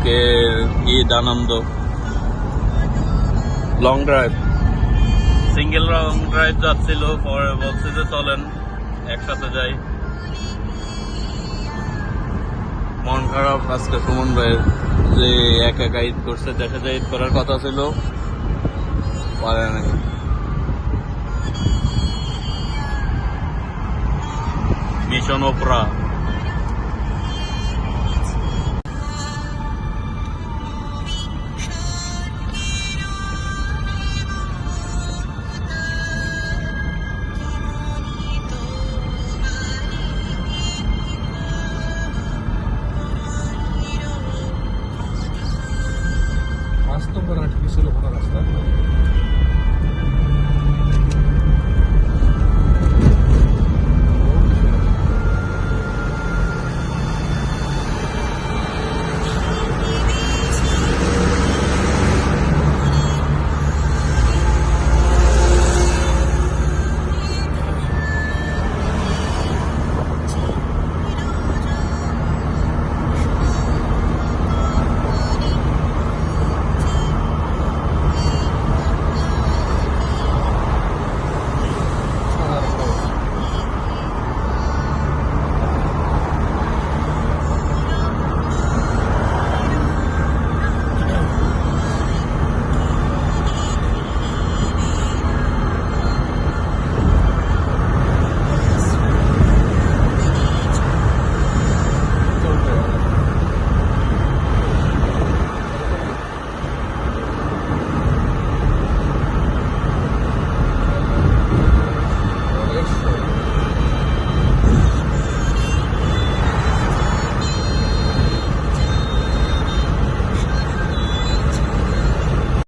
আজকে ঈদ আনন্দ। Long drive, single long drive যাচ্ছিল, পরে বলছে যে চলেন একসাথে যাই। মন খারাপ আজকে সুমন ভাইয়ের, যে একা একা ঈদ করছে, দেশে যে ঈদ করার কথা ছিল পারে নাই। মিশন ওপরা।